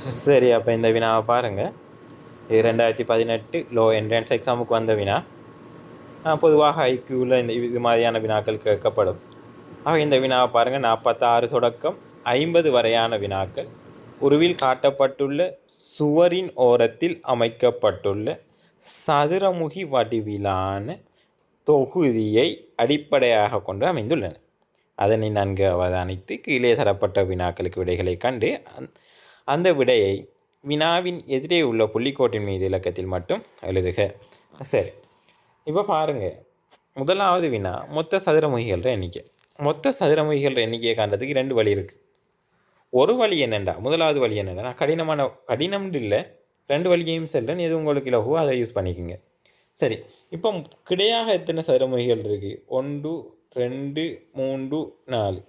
சரி, அப்போ இந்த வினாவை பாருங்கள். இது 2018 லோ என்ட்ரன்ஸ் எக்ஸாமுக்கு வந்த வினா. பொதுவாக ஐக்யூவில் இது மாதிரியான வினாக்கள் கேட்கப்படும். ஆக இந்த வினாவை பாருங்கள். 46 தொடக்கம் 50 வரையான வினாக்கள். உருவில் காட்டப்பட்டுள்ள சுவரின் ஓரத்தில் அமைக்கப்பட்டுள்ள சதுரமுகி வடிவிலான தொகுதியை அடிப்படையாக கொண்டு அமைந்துள்ளன. அதனை நன்கு அவதானித்து கீழே தரப்பட்ட வினாக்களுக்கு விடைகளை கண்டு அந்த விடையை வினாவின் எதிரே உள்ள புள்ளிக்கோட்டின் மீது இலக்கத்தில் மட்டும் எழுதுக. சரி, இப்போ பாருங்கள். முதலாவது வினா மொத்த சதுரமுகிகள எண்ணிக்கை. மொத்த சதுரமுகிகள எண்ணிக்கையை காண்றதுக்கு 2 வழி இருக்குது. ஒரு வழி என்னென்னா, முதலாவது வழி என்னென்னா, கடினம் இல்லை, 2 வழியையும் செல்றேன். எது உங்களுக்கு இலகுவோ அதை யூஸ் பண்ணிக்கோங்க. சரி, இப்போ கிடையாக எத்தனை சதுரமுகிகள் இருக்குது? 1 2 3 4.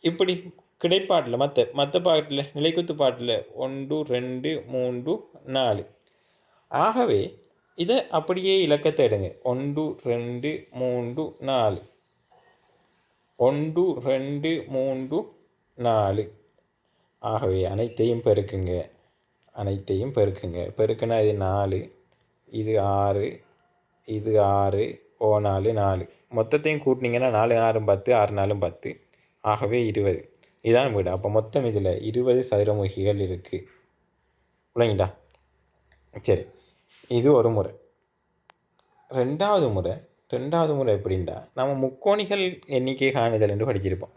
இப்படி கிடைப்பாட்டில் மற்ற பாட்டில் நிலைக்குத்து பாட்டில் 1 2 3 4. ஆகவே இதை அப்படியே இலக்கத்தை எடுங்க. 1 2 3 4, 1 2 3 4. ஆகவே அனைத்தையும் பெருக்குங்க. பெருக்குனா இது 4, இது 6, இது 6, 4 4. மொத்தத்தையும் கூட்டினீங்கன்னா 4 6 10, 6 4 10. ஆகவே 20. இதான் வீடு. அப்போ மொத்தம் இதில் 20 சதுரமுகிகள் இருக்குது. இல்லைங்களா? சரி, இது ஒரு முறை. ரெண்டாவது முறை எப்படின்னா, நம்ம முக்கோணிகள் எண்ணிக்கை காணுதல் என்று படிச்சிருப்போம்.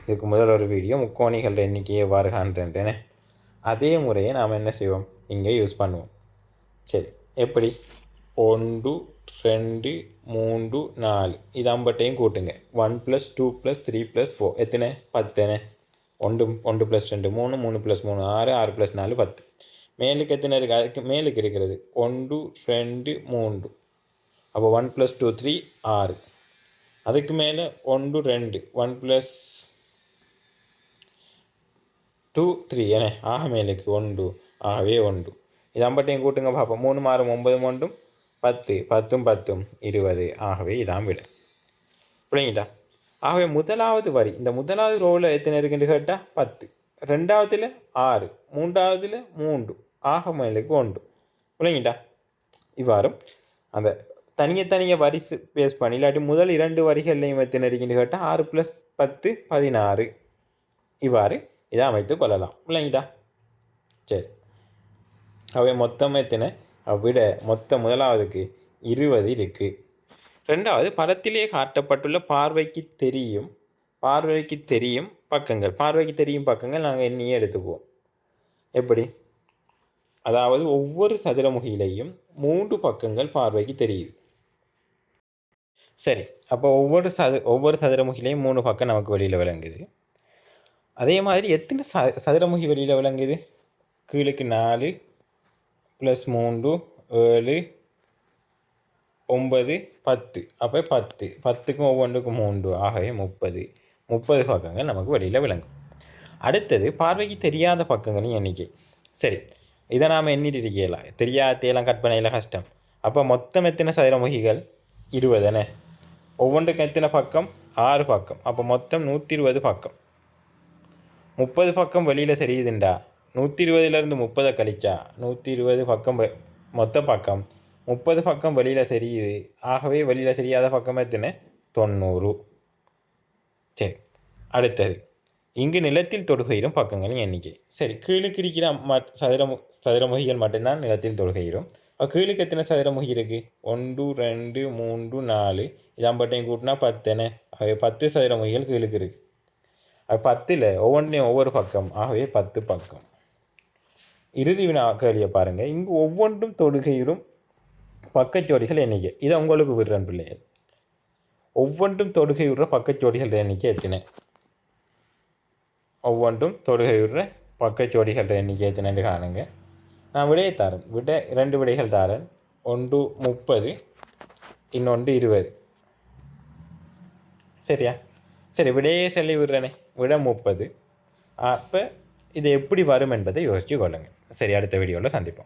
இதுக்கு முதல் ஒரு வீடியோ முக்கோணிகள் எண்ணிக்கையை எவ்வாறு காண்றேன்ட்டேனே. அதே முறையை நாம் என்ன செய்வோம், இங்கே யூஸ் பண்ணுவோம். சரி, எப்படி? 1 2 3 4. இது அம்பட்டையும் கூட்டுங்க. 1 + 2 + 3 + 4 எத்தனை? 10. 1 1 + 2 3, 3 + 3 6, 6 + 4 10. மேலுக்கு எத்தனை இருக்குது? அதுக்கு மேலுக்கு இருக்கிறது 1 2 3. அப்போ 1 + 2 3 6. அதுக்கு மேலே 1 2 1 + 2 3 ஏன்னா ஆக மேலுக்கு 1. ஆகவே 1. இது அம்பட்டையும் கூட்டுங்க பார்ப்போம். 3 6 9 1 10, 10 10 20. ஆகவே இதான் விட. புரியுங்களா? ஆகவே முதலாவது வரி, இந்த முதலாவது ரோவில் எத்தனை இருக்குன்னு கேட்டால் 10, ரெண்டாவதுல 6, மூன்றாவதுல 3, ஆக மேலுக்கு 1. புரியுங்களா? இவ்வாறும் அந்த தனியாக வரி பேஸ் பண்ணி, இல்லாட்டி முதல் 2 வரிகள்லையும் எத்தனை இருக்குன்னு கேட்டால் 6 + 10 16. இவ்வாறு இதை அமைத்து கொள்ளலாம். இல்லைங்களா? சரி, அவை மொத்தம் எத்தனை? அவ்விட மொத்த முதலாவதுக்கு 20 இருக்குது. ரெண்டாவது, படத்திலே காட்டப்பட்டுள்ள பார்வைக்கு தெரியும் பக்கங்கள் நாங்கள் எண்ணியே எடுத்துக்குவோம். எப்படி? அதாவது ஒவ்வொரு சதுரமுகியிலையும் 3 பக்கங்கள் பார்வைக்கு தெரியுது. சரி, அப்போ ஒவ்வொரு சதுரமுகிலையும் 3 பக்கம் நமக்கு வெளியில் விளங்குது. அதே மாதிரி எத்தனை சதுரமுகி வெளியில் விளங்குது? கீழுக்கு 4 + 3 7 9 10. அப்போ 10, 10க்கும் ஒவ்வொன்றுக்கும் 3, ஆகவே 30 பக்கங்கள் நமக்கு வெளியில் விளங்கும். அடுத்தது பார்வைக்கு தெரியாத பக்கங்களின் எண்ணிக்கை. சரி, இதை நாம் எண்ணிட்டு இருக்கலாம். தெரியாதையெல்லாம் கற்பனையில் கஷ்டம். அப்போ மொத்தம் எத்தனை சதுரமுகிகள்? 20. ஒவ்வொன்றுக்கு எத்தனை பக்கம்? 6 பக்கம். அப்போ மொத்தம் 120 பக்கம். 30 பக்கம் வெளியில் தெரியுதுண்டா. 120லேருந்து 30 கழிச்சா 120 பக்கம் மொத்த பக்கம். 30 பக்கம் வெளியில் தெரியுது. ஆகவே வெளியில் தெரியாத பக்கம் எத்தனை? 90. சரி, அடுத்தது இங்கு நிலத்தில் தொடுகையிடும் பக்கங்களின் எண்ணிக்கை. சரி, கீழுக்கு இருக்கிற சதுரமுகிகள் மட்டும்தான் நிலத்தில் தொடுகையிடும். கீழுக்கு எத்தனை சதுரமுகி இருக்குது? 1 2 3 4. இது அம்பட்டையும் கூட்டினா 10. ஆகவே 10 சதுரமுகிகள் கீழுக்கு இருக்குது. அது 10ல் ஒவ்வொன்றையும் ஒவ்வொரு பக்கம். ஆகவே 10 பக்கம். இறுதி வினா கேள்வியை பாருங்கள். இங்கு ஒவ்வொன்றும் தொடுகையிடும் பக்கச்சோடிகள் எண்ணிக்கை. இதை உங்களுக்கு விடுறேன் பிள்ளைகள். ஒவ்வொன்றும் தொடுகையுற பக்கச்சோடிகள் எண்ணிக்கை எத்தனை? ஒவ்வொன்றும் தொடுகையுற பக்கச்சோடிகள் எண்ணிக்கை எத்தனைன்னு காணுங்க. நான் விடையை தாரேன். 2 விடைகள் தாரேன். ஒன்று 30, இன்னொன்று 20. சரியா? சரி, விடையே சொல்லி விடுறேனே. விட 30. அப்போ இது எப்படி வரும் என்பதை யோசித்து கொள்ளுங்கள். சரி, அடுத்த வீடியோவில் சந்திப்போம்.